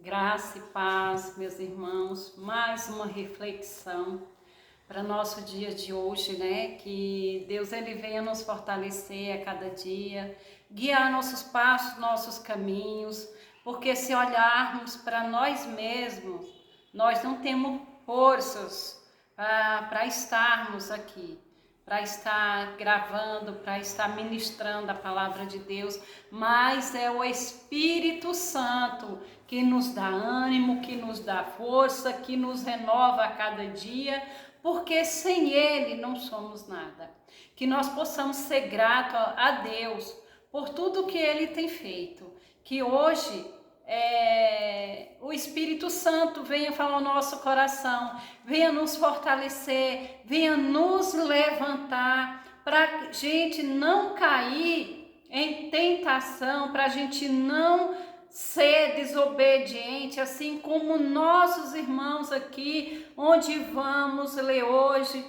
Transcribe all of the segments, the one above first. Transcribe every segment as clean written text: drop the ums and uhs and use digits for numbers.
Graça e paz, meus irmãos, mais uma reflexão para nosso dia de hoje, né? Que Deus ele venha nos fortalecer a cada dia, guiar nossos passos, nossos caminhos, porque se olharmos para nós mesmos, nós não temos forças para estarmos aqui, para estar gravando, para estar ministrando a palavra de Deus, mas é o Espírito Santo que nos dá ânimo, que nos dá força, que nos renova a cada dia, porque sem Ele não somos nada. Que nós possamos ser gratos a Deus por tudo que Ele tem feito, que hoje o Espírito Santo venha falar ao nosso coração, venha nos fortalecer, venha nos levantar, para a gente não cair em tentação, para a gente não ser desobediente, assim como nossos irmãos aqui, onde vamos ler hoje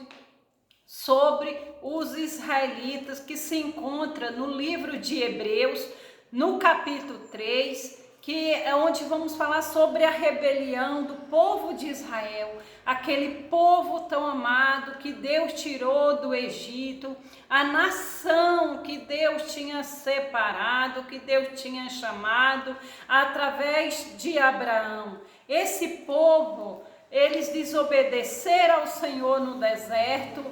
sobre os israelitas, que se encontra no livro de Hebreus, no capítulo 3, que é onde vamos falar sobre a rebelião do povo de Israel, aquele povo tão amado que Deus tirou do Egito, a nação que Deus tinha separado, que Deus tinha chamado através de Abraão. Esse povo, eles desobedeceram ao Senhor no deserto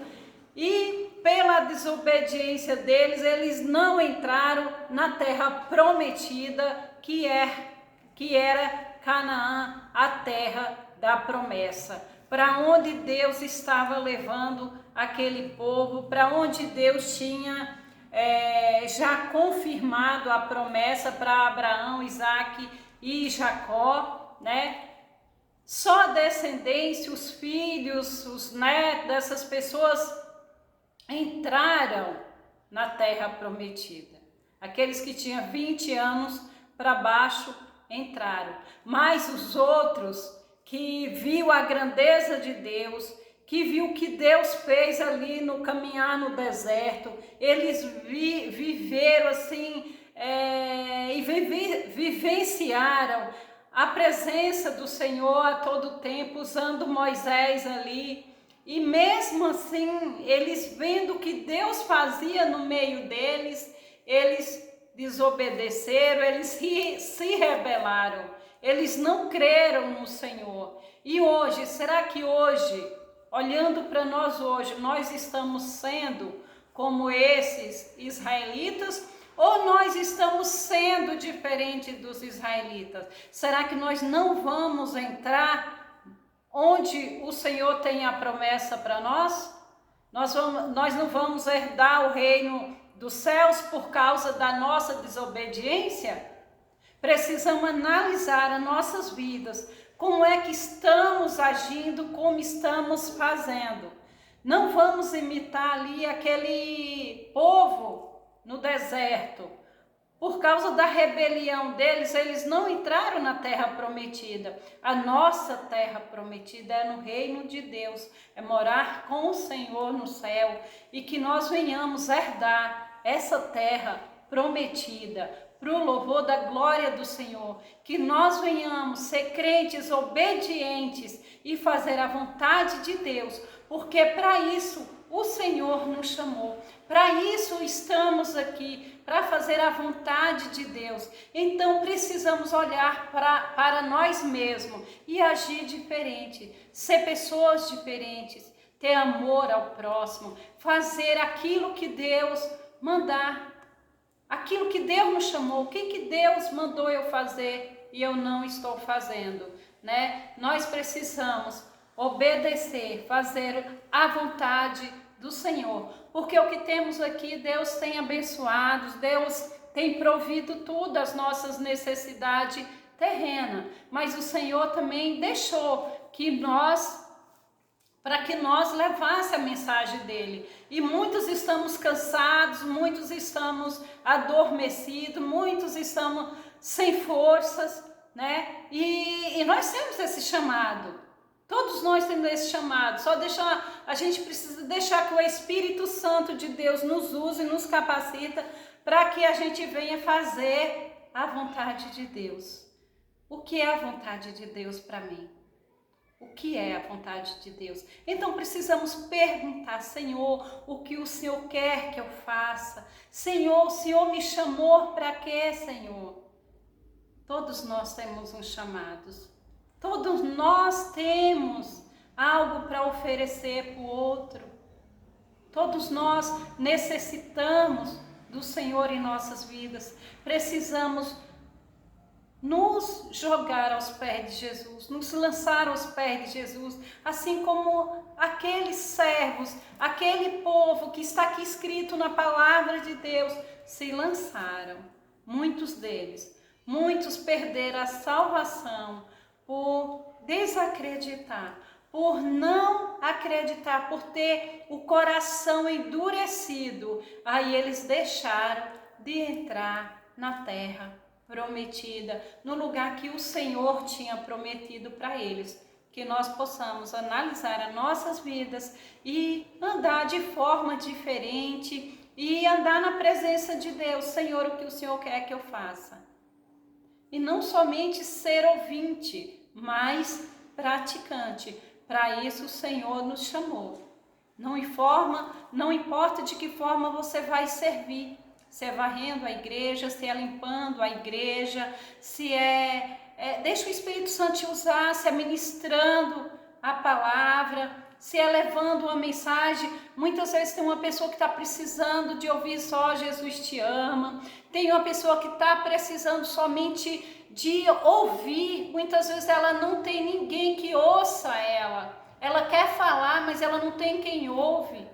e pela desobediência deles, eles não entraram na terra prometida, que era Canaã, a terra da promessa, para onde Deus estava levando aquele povo, para onde Deus tinha já confirmado a promessa para Abraão, Isaque e Jacó, né? Só a descendência, os filhos, os netos dessas pessoas entraram na terra prometida. Aqueles que tinham 20 anos para baixo entraram, mas os outros que viu a grandeza de Deus, que viu o que Deus fez ali no caminhar no deserto, eles viveram assim e vivenciaram a presença do Senhor a todo tempo, usando Moisés ali. E mesmo assim, eles vendo o que Deus fazia no meio deles, eles desobedeceram, eles se rebelaram, eles não creram no Senhor. E hoje, será que hoje, olhando para nós hoje, nós estamos sendo como esses israelitas? Ou nós estamos sendo diferente dos israelitas? Será que nós não vamos entrar onde o Senhor tem a promessa para nós? Nós não vamos herdar o reino dos céus por causa da nossa desobediência? Precisamos analisar as nossas vidas, como é que estamos agindo, como estamos fazendo. Não vamos imitar ali aquele povo no deserto. Por causa da rebelião deles, eles não entraram na terra prometida. A nossa terra prometida é no reino de Deus, é morar com o Senhor no céu, e que nós venhamos herdar essa terra prometida para o louvor da glória do Senhor, que nós venhamos ser crentes obedientes e fazer a vontade de Deus, porque para isso o Senhor nos chamou, para isso estamos aqui, para fazer a vontade de Deus. Então precisamos olhar para nós mesmos e agir diferente, ser pessoas diferentes, ter amor ao próximo, fazer aquilo que Deus mandar, aquilo que Deus nos chamou, o que Deus mandou eu fazer e eu não estou fazendo, né? Nós precisamos obedecer, fazer a vontade do Senhor, porque o que temos aqui, Deus tem abençoado, Deus tem provido tudo as nossas necessidades terrenas, mas o Senhor também deixou que para que nós levasse a mensagem dele, e muitos estamos cansados, muitos estamos adormecidos, muitos estamos sem forças, né? E nós temos esse chamado. Todos nós temos esse chamado, a gente precisa deixar que o Espírito Santo de Deus nos use e nos capacita para que a gente venha fazer a vontade de Deus. O que é a vontade de Deus para mim? O que é a vontade de Deus? Então precisamos perguntar, Senhor, o que o Senhor quer que eu faça? Senhor, o Senhor me chamou para quê, Senhor? Todos nós temos um chamado. Todos nós temos algo para oferecer para o outro. Todos nós necessitamos do Senhor em nossas vidas. Precisamos nos jogar aos pés de Jesus, nos lançar aos pés de Jesus, assim como aqueles servos, aquele povo que está aqui escrito na palavra de Deus, se lançaram. Muitos deles, muitos perderam a salvação por desacreditar, por não acreditar, por ter o coração endurecido. Aí eles deixaram de entrar na terra prometida, no lugar que o Senhor tinha prometido para eles. Que nós possamos analisar as nossas vidas e andar de forma diferente e andar na presença de Deus. Senhor, o que o Senhor quer que eu faça? E não somente ser ouvinte, mas praticante. Para isso o Senhor nos chamou. Não importa de que forma você vai servir. Se é varrendo a igreja, se é limpando a igreja, se deixa o Espírito Santo te usar, se é ministrando a palavra, se é levando uma mensagem. Muitas vezes tem uma pessoa que está precisando de ouvir só Jesus te ama, tem uma pessoa que está precisando somente de ouvir. Muitas vezes ela não tem ninguém que ouça ela quer falar, mas ela não tem quem ouve.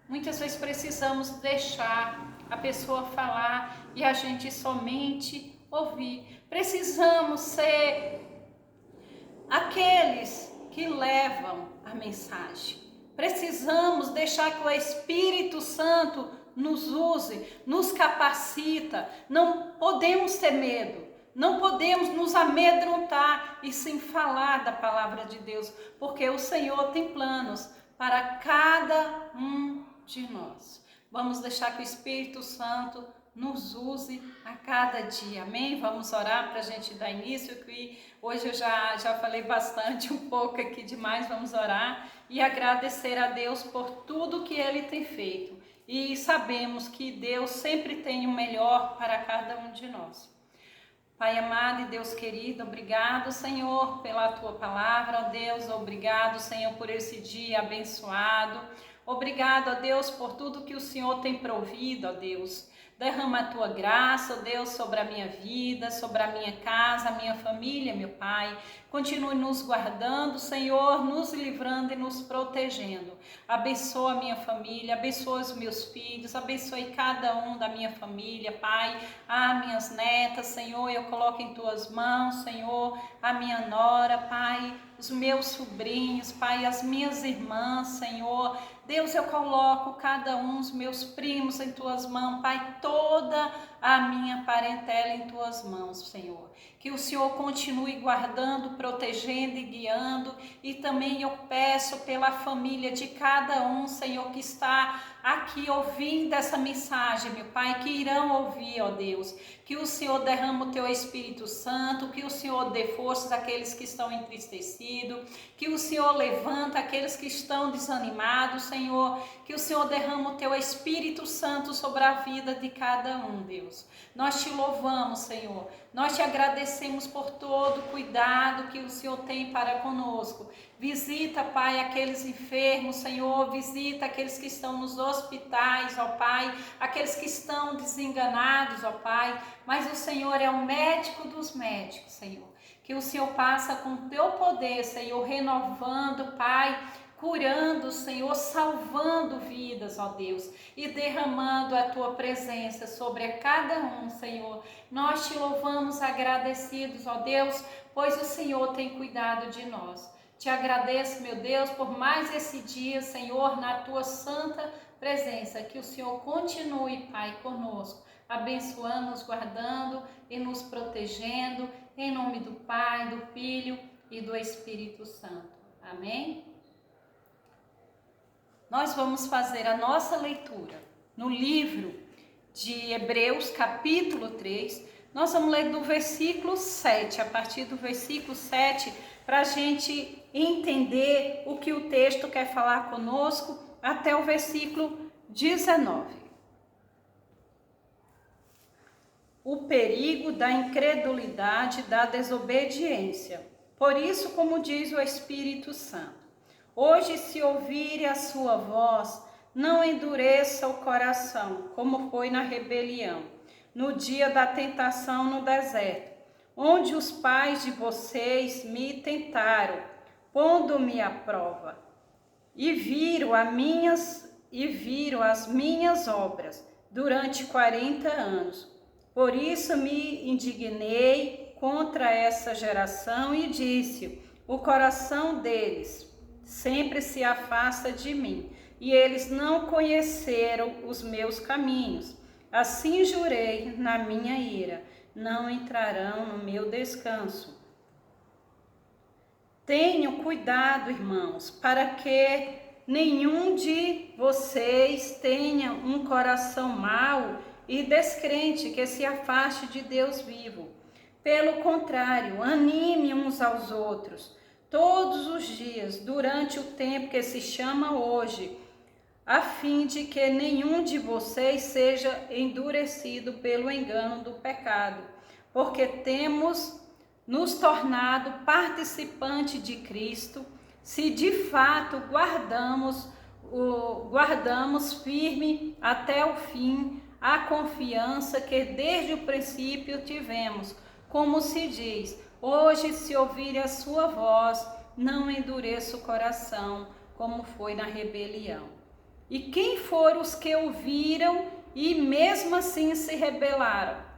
Muitas vezes precisamos deixar a pessoa falar e a gente somente ouvir. Precisamos ser aqueles que levam a mensagem. Precisamos deixar que o Espírito Santo nos use, nos capacita. Não podemos ter medo, não podemos nos amedrontar e sim falar da palavra de Deus, porque o Senhor tem planos para cada um de nós. Vamos deixar que o Espírito Santo nos use a cada dia, amém? Vamos orar para a gente dar início, que hoje eu já falei bastante, um pouco aqui demais. Vamos orar e agradecer a Deus por tudo que Ele tem feito. E sabemos que Deus sempre tem o melhor para cada um de nós. Pai amado e Deus querido, obrigado, Senhor, pela Tua palavra, ó Deus, obrigado, Senhor, por esse dia abençoado. Obrigado, ó Deus, por tudo que o Senhor tem provido, ó Deus. Derrama a Tua graça, ó Deus, sobre a minha vida, sobre a minha casa, a minha família, meu Pai. Continue nos guardando, Senhor, nos livrando e nos protegendo. Abençoa a minha família, abençoa os meus filhos, abençoe cada um da minha família, Pai. Minhas netas, Senhor, eu coloco em Tuas mãos, Senhor, a minha nora, Pai, os meus sobrinhos, Pai, as minhas irmãs, Senhor. Deus, eu coloco cada um, os meus primos em Tuas mãos, Pai, toda a minha parentela em Tuas mãos, Senhor. Que o Senhor continue guardando, protegendo e guiando. E também eu peço pela família de cada um, Senhor, que está aqui ouvindo essa mensagem, meu Pai, que irão ouvir, ó Deus. Que o Senhor derrama o Teu Espírito Santo, que o Senhor dê forças àqueles que estão entristecidos, que o Senhor levanta aqueles que estão desanimados, Senhor, que o Senhor derrama o Teu Espírito Santo sobre a vida de cada um, Deus. Nós Te louvamos, Senhor, nós Te agradecemos por todo o cuidado que o Senhor tem para conosco. Visita, Pai, aqueles enfermos, Senhor, visita aqueles que estão nos hospitais, ó Pai, aqueles que estão desenganados, ó Pai, mas o Senhor é o médico dos médicos, Senhor. Que o Senhor passa com o Teu poder, Senhor, renovando, Pai, curando, Senhor, salvando vidas, ó Deus, e derramando a Tua presença sobre cada um, Senhor. Nós Te louvamos agradecidos, ó Deus, pois o Senhor tem cuidado de nós. Te agradeço, meu Deus, por mais esse dia, Senhor, na Tua santa presença. Que o Senhor continue, Pai, conosco, abençoando, nos guardando e nos protegendo, em nome do Pai, do Filho e do Espírito Santo. Amém? Nós vamos fazer a nossa leitura no livro de Hebreus, capítulo 3, Nós vamos ler do versículo 7, a partir do versículo 7, para a gente entender o que o texto quer falar conosco, até o versículo 19. O perigo da incredulidade, da desobediência. Por isso, como diz o Espírito Santo, hoje, se ouvire a sua voz, não endureça o coração, como foi na rebelião, no dia da tentação no deserto, onde os pais de vocês me tentaram, pondo-me à prova, e viram as minhas obras durante 40 anos. Por isso me indignei contra essa geração e disse: o coração deles sempre se afasta de mim, e eles não conheceram os meus caminhos. Assim jurei na minha ira: não entrarão no meu descanso. Tenham cuidado, irmãos, para que nenhum de vocês tenha um coração mau e descrente que se afaste de Deus vivo. Pelo contrário, anime uns aos outros todos os dias, durante o tempo que se chama hoje, a fim de que nenhum de vocês seja endurecido pelo engano do pecado, porque temos nos tornado participante de Cristo, se de fato guardamos firme até o fim a confiança que desde o princípio tivemos, como se diz: hoje, se ouvir a sua voz, não endureça o coração, como foi na rebelião. E quem foram os que ouviram e mesmo assim se rebelaram?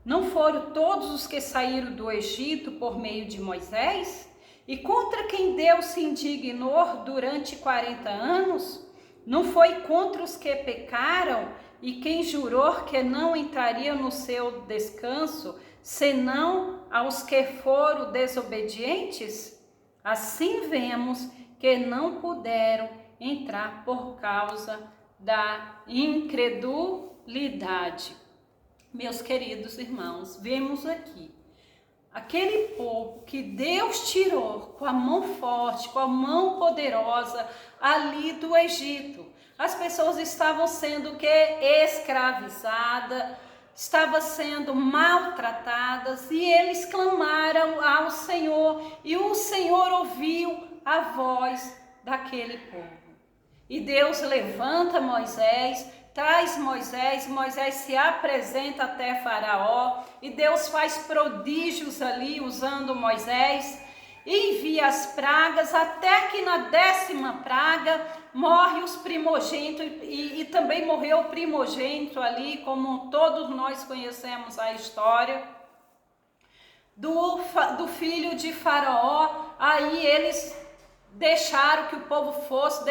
Não foram todos os que saíram do Egito por meio de Moisés? E contra quem Deus se indignou durante 40 anos? Não foi contra os que pecaram e quem jurou que não entraria no seu descanso, senão aos que foram desobedientes? Assim vemos que não puderam entrar por causa da incredulidade. Meus queridos irmãos, vemos aqui aquele povo que Deus tirou com a mão forte, com a mão poderosa ali do Egito. As pessoas estavam sendo escravizadas, estavam sendo maltratadas e eles clamaram ao Senhor e o Senhor ouviu a voz daquele povo. E Deus levanta Moisés, traz Moisés se apresenta até Faraó e Deus faz prodígios ali usando Moisés, envia as pragas até que na 10ª praga morre os primogênitos e também morreu o primogênito ali, como todos nós conhecemos a história do filho de Faraó. Aí eles deixaram que o povo fosse,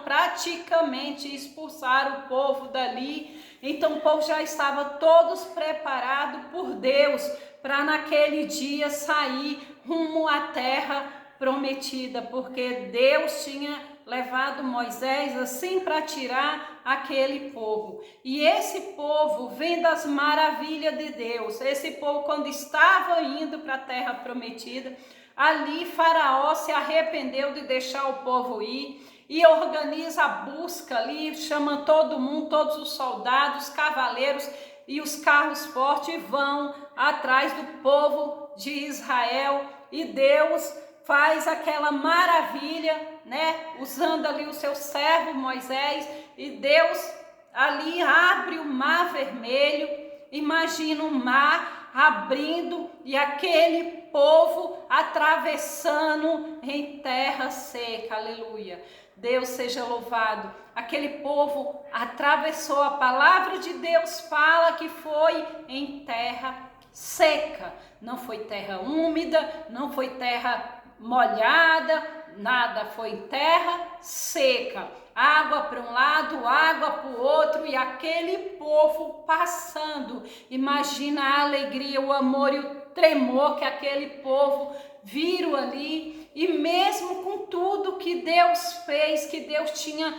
praticamente expulsaram o povo dali. Então o povo já estava todos preparados por Deus para naquele dia sair rumo à terra prometida, porque Deus tinha levado Moisés assim para tirar aquele povo. E esse povo vendo as maravilhas de Deus, esse povo quando estava indo para a terra prometida, ali Faraó se arrependeu de deixar o povo ir e organiza a busca ali, chama todo mundo, todos os soldados, cavaleiros e os carros fortes e vão atrás do povo de Israel. E Deus faz aquela maravilha, né? Usando ali o seu servo Moisés, e Deus ali abre o mar vermelho. Imagina o mar abrindo e aquele povo atravessando em terra seca. Aleluia. Deus seja louvado. Aquele povo atravessou, a palavra de Deus fala que foi em terra seca. Não foi terra úmida, não foi terra molhada, nada, foi em terra seca. Água para um lado, água para o outro, e aquele povo passando. Imagina a alegria, o amor e o tremor que aquele povo viram ali. E mesmo com tudo que Deus fez, que Deus tinha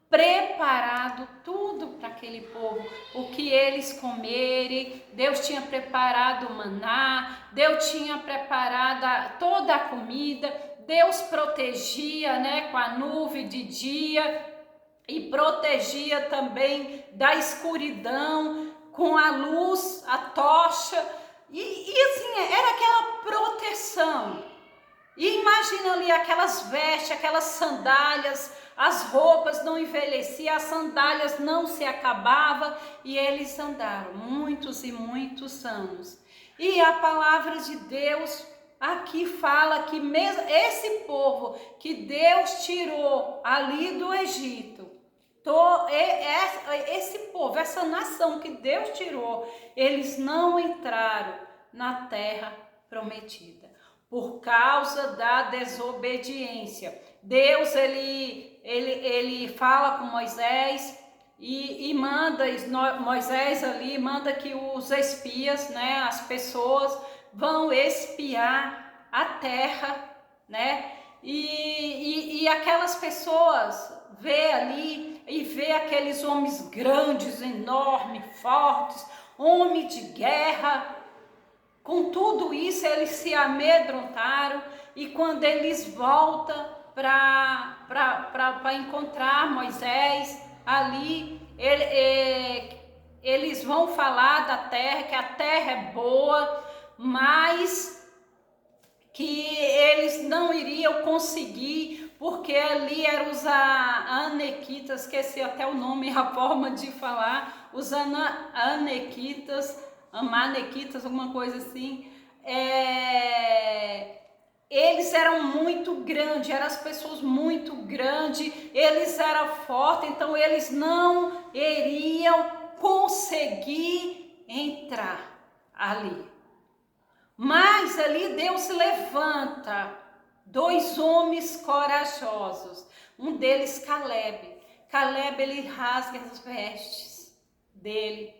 preparado tudo para aquele povo, o que eles comerem. Deus tinha preparado o maná, Deus tinha preparado toda a comida, Deus protegia, né, com a nuvem de dia e protegia também da escuridão com a luz, a tocha, e assim, era aquela proteção. E imagina ali aquelas vestes, aquelas sandálias, as roupas não envelheciam, as sandálias não se acabavam, e eles andaram muitos e muitos anos. E a palavra de Deus aqui fala que mesmo esse povo que Deus tirou ali do Egito, esse povo, essa nação que Deus tirou, eles não entraram na terra prometida por causa da desobediência. Deus, ele fala com Moisés e manda, Moisés ali manda que os espias, né, as pessoas vão espiar a terra, né, e aquelas pessoas vê ali e vê aqueles homens grandes, enormes, fortes, homens de guerra. Com tudo isso, eles se amedrontaram, e quando eles voltam para encontrar Moisés ali, eles vão falar da terra, que a terra é boa, mas que eles não iriam conseguir, porque ali eram os anequitas, esqueci até o nome, a forma de falar, os anequitas, amanequitas, alguma coisa assim. Eles eram muito grandes, eram as pessoas muito grandes, eles eram fortes, então eles não iriam conseguir entrar ali. Mas ali Deus levanta dois homens corajosos, um deles Caleb. Caleb, ele rasga as vestes dele.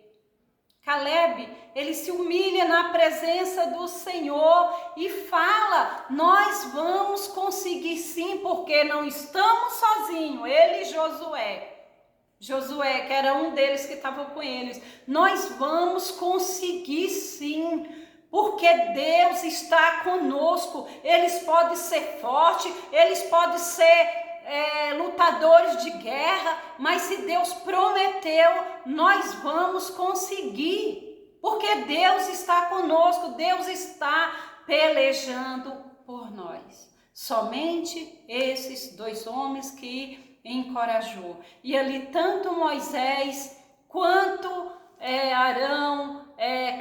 Caleb, ele se humilha na presença do Senhor e fala: nós vamos conseguir sim, porque não estamos sozinhos. Ele e Josué, que era um deles que estava com eles, nós vamos conseguir sim, porque Deus está conosco. Eles podem ser fortes, eles podem ser lutadores de guerra, mas se Deus prometeu, nós vamos conseguir, porque Deus está conosco, Deus está pelejando por nós. Somente esses dois homens que encorajou. E ali tanto Moisés quanto Arão,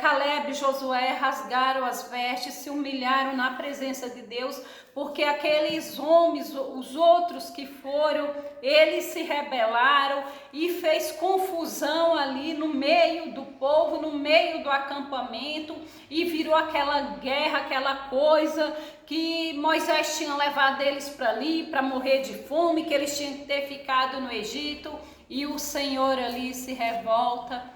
Caleb e Josué rasgaram as vestes, se humilharam na presença de Deus, porque aqueles homens, os outros que foram, eles se rebelaram e fez confusão ali no meio do povo, no meio do acampamento, e virou aquela guerra, aquela coisa que Moisés tinha levado eles para ali, para morrer de fome, que eles tinham que ter ficado no Egito, e o Senhor ali se revolta.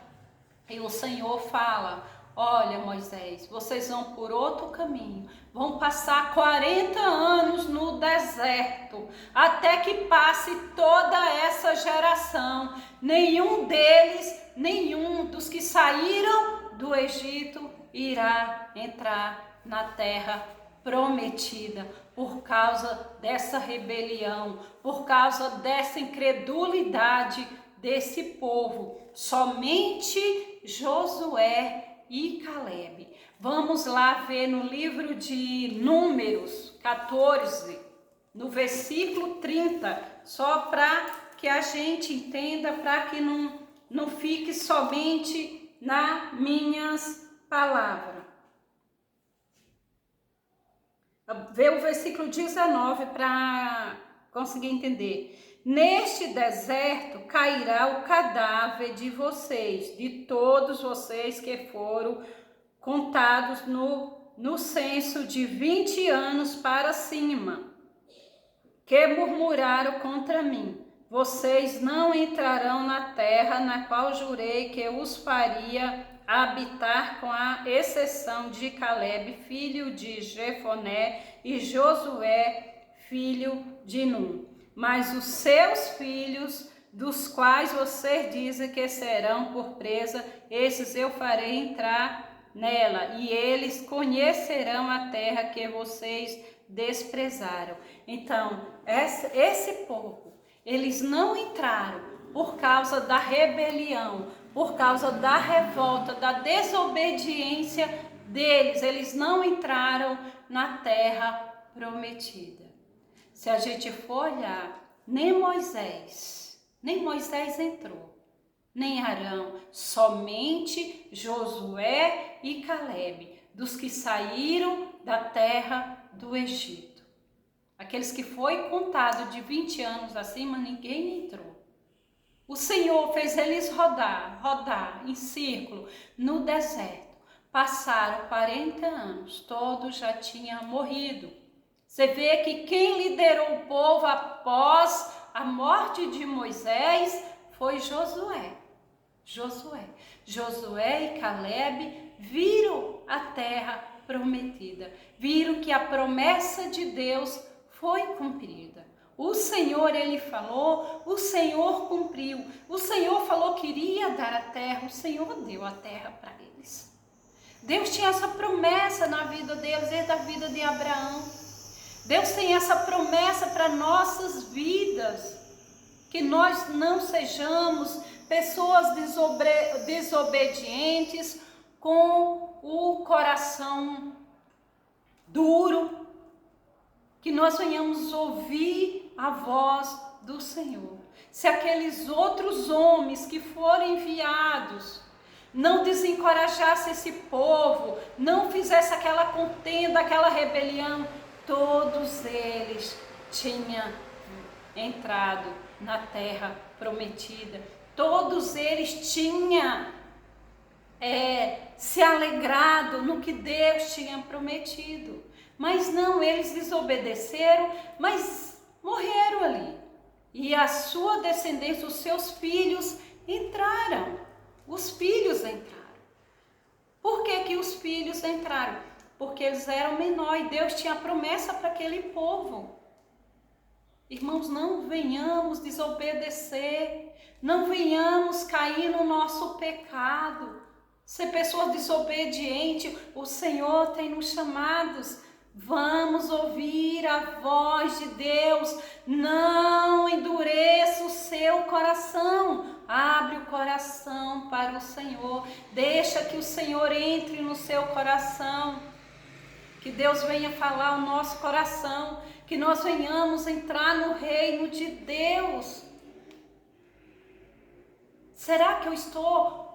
E o Senhor fala: olha, Moisés, vocês vão por outro caminho, vão passar 40 anos no deserto, até que passe toda essa geração. Nenhum dos que saíram do Egito irá entrar na terra prometida, por causa dessa rebelião, por causa dessa incredulidade desse povo. Somente Josué e Caleb. Vamos lá ver no livro de Números 14, no versículo 30, só para que a gente entenda, para que não fique somente nas minhas palavras. Vê o versículo 19 para conseguir entender. Neste deserto cairá o cadáver de vocês, de todos vocês que foram contados no censo de 20 anos para cima, que murmuraram contra mim. Vocês não entrarão na terra na qual jurei que os faria habitar, com a exceção de Caleb, filho de Jefoné, e Josué, filho de Num. Mas os seus filhos dos quais vocês dizem que serão por presa, esses eu farei entrar nela, e eles conhecerão a terra que vocês desprezaram. Então, esse povo, eles não entraram por causa da rebelião, por causa da revolta, da desobediência deles. Eles não entraram na terra prometida. Se a gente for olhar, nem Moisés entrou, nem Arão, somente Josué e Calebe, dos que saíram da terra do Egito. Aqueles que foi contado de 20 anos acima, ninguém entrou. O Senhor fez eles rodar em círculo no deserto. Passaram 40 anos, todos já tinham morrido. Você vê que quem liderou o povo após a morte de Moisés foi Josué. Josué e Calebe viram a terra prometida, viram que a promessa de Deus foi cumprida. O Senhor, ele falou, o Senhor cumpriu. O Senhor falou que iria dar a terra, o Senhor deu a terra para eles. Deus tinha essa promessa na vida deles e da vida de Abraão. Deus tem essa promessa para nossas vidas, que nós não sejamos pessoas desobedientes, com o coração duro, que nós venhamos ouvir a voz do Senhor. Se aqueles outros homens que foram enviados não desencorajassem esse povo, não fizessem aquela contenda, aquela rebelião, todos eles tinham entrado na terra prometida. Todos eles tinham se alegrado no que Deus tinha prometido. Mas não, eles desobedeceram, mas morreram ali. E a sua descendência, os seus filhos entraram. Os filhos entraram. Por que os filhos entraram? Porque eles eram menores e Deus tinha promessa para aquele povo. Irmãos, não venhamos desobedecer, não venhamos cair no nosso pecado, ser pessoas desobedientes. O Senhor tem nos chamados. Vamos ouvir a voz de Deus, não endureça o seu coração, abre o coração para o Senhor, deixa que o Senhor entre no seu coração, que Deus venha falar ao nosso coração, que nós venhamos entrar no reino de Deus. Será que eu estou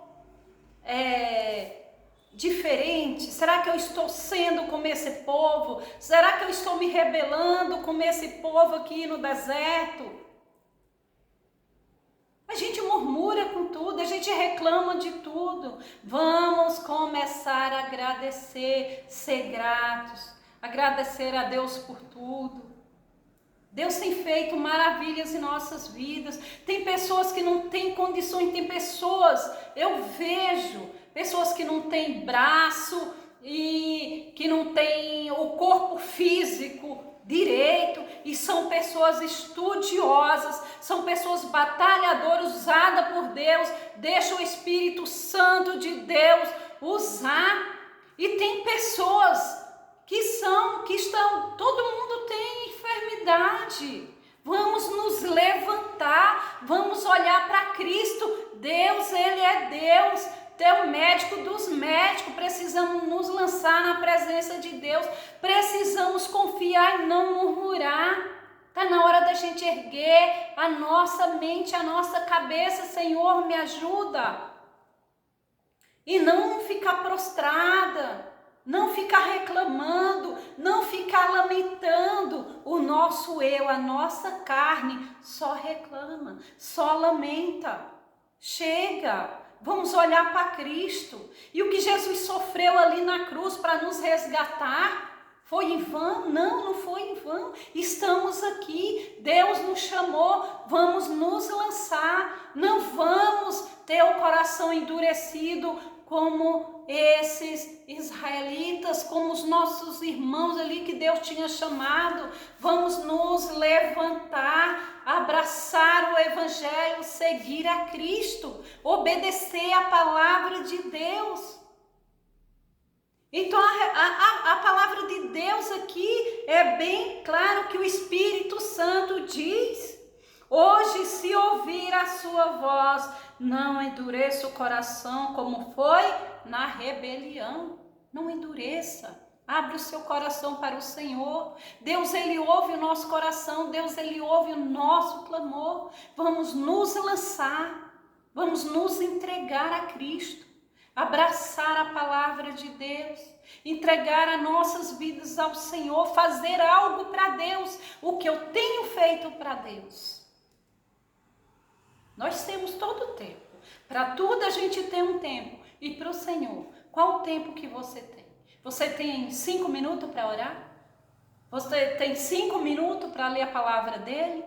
diferente? Será que eu estou sendo como esse povo? Será que eu estou me rebelando como esse povo aqui no deserto? A gente murmura com tudo, a gente reclama de tudo. Vamos começar a agradecer, ser gratos, agradecer a Deus por tudo. Deus tem feito maravilhas em nossas vidas. Tem pessoas que não têm condições, tem pessoas, eu vejo pessoas que não têm braço e que não têm o corpo físico direito, e são pessoas estudiosas, são pessoas batalhadoras, usadas por Deus, deixa o Espírito Santo de Deus usar. E tem pessoas que estão, todo mundo tem enfermidade. Vamos nos levantar, vamos olhar para Cristo. Deus, Ele é Deus, é o médico dos médicos. Precisamos nos lançar na presença de Deus, precisamos confiar e não murmurar. Está na hora da gente erguer a nossa mente, a nossa cabeça. Senhor, me ajuda. E não ficar prostrada, não ficar reclamando, não ficar lamentando. O nosso eu, a nossa carne só reclama, só lamenta. Chega, vamos olhar para Cristo. E o que Jesus sofreu ali na cruz para nos resgatar, foi em vão? Não, não foi em vão. Estamos aqui, Deus nos chamou, vamos nos lançar. Não vamos ter o coração endurecido como esses israelitas, como os nossos irmãos ali que Deus tinha chamado. Vamos nos levantar, abraçar o Evangelho, seguir a Cristo, obedecer a palavra de Deus. Então a palavra de Deus aqui é bem claro que o Espírito Santo diz: hoje, se ouvir a sua voz, não endureça o coração como foi na rebelião. Não endureça. Abre o seu coração para o Senhor. Deus, Ele ouve o nosso coração. Deus, Ele ouve o nosso clamor. Vamos nos lançar. Vamos nos entregar a Cristo. Abraçar a palavra de Deus. Entregar as nossas vidas ao Senhor. Fazer algo para Deus. O que eu tenho feito para Deus. Nós temos todo o tempo. Para tudo a gente tem um tempo. E para o Senhor, qual o tempo que você tem? Você tem 5 minutos para orar? Você tem 5 minutos para ler a palavra dele?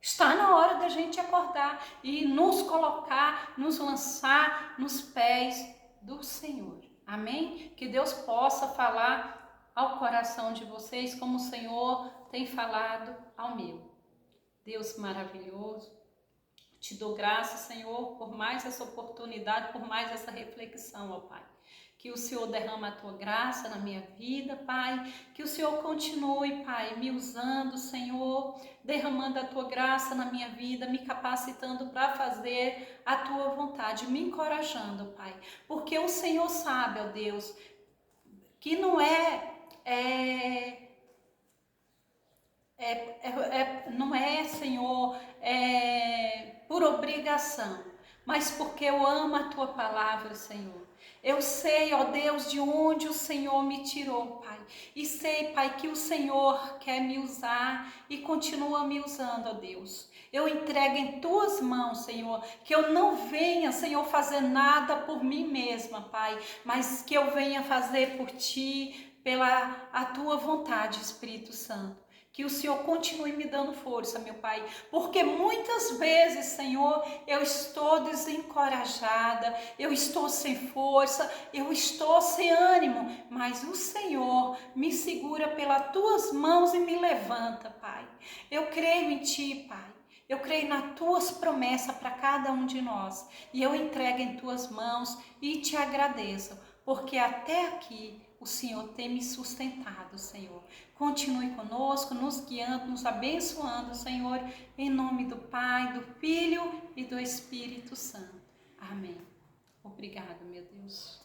Está na hora da gente acordar e nos colocar, nos lançar nos pés do Senhor. Amém? Que Deus possa falar ao coração de vocês como o Senhor tem falado ao meu. Deus maravilhoso. Te dou graça, Senhor, por mais essa oportunidade, por mais essa reflexão, ó Pai. Que o Senhor derrama a Tua graça na minha vida, Pai. Que o Senhor continue, Pai, me usando, Senhor, derramando a Tua graça na minha vida, me capacitando para fazer a Tua vontade, me encorajando, Pai. Porque o Senhor sabe, ó Deus, que não não é, Senhor, por obrigação, mas porque eu amo a Tua palavra, Senhor. Eu sei, ó Deus, de onde o Senhor me tirou, Pai. E sei, Pai, que o Senhor quer me usar e continua me usando, ó Deus. Eu entrego em Tuas mãos, Senhor, que eu não venha, Senhor, fazer nada por mim mesma, Pai, mas que eu venha fazer por Ti, pela a Tua vontade, Espírito Santo. Que o Senhor continue me dando força, meu Pai, porque muitas vezes, Senhor, eu estou desencorajada, eu estou sem força, eu estou sem ânimo, mas o Senhor me segura pelas Tuas mãos e me levanta, Pai. Eu creio em Ti, Pai. Eu creio nas Tuas promessas para cada um de nós e eu entrego em Tuas mãos e Te agradeço, porque até aqui o Senhor tem me sustentado, Senhor. Continue conosco, nos guiando, nos abençoando, Senhor, em nome do Pai, do Filho e do Espírito Santo. Amém. Obrigado, meu Deus.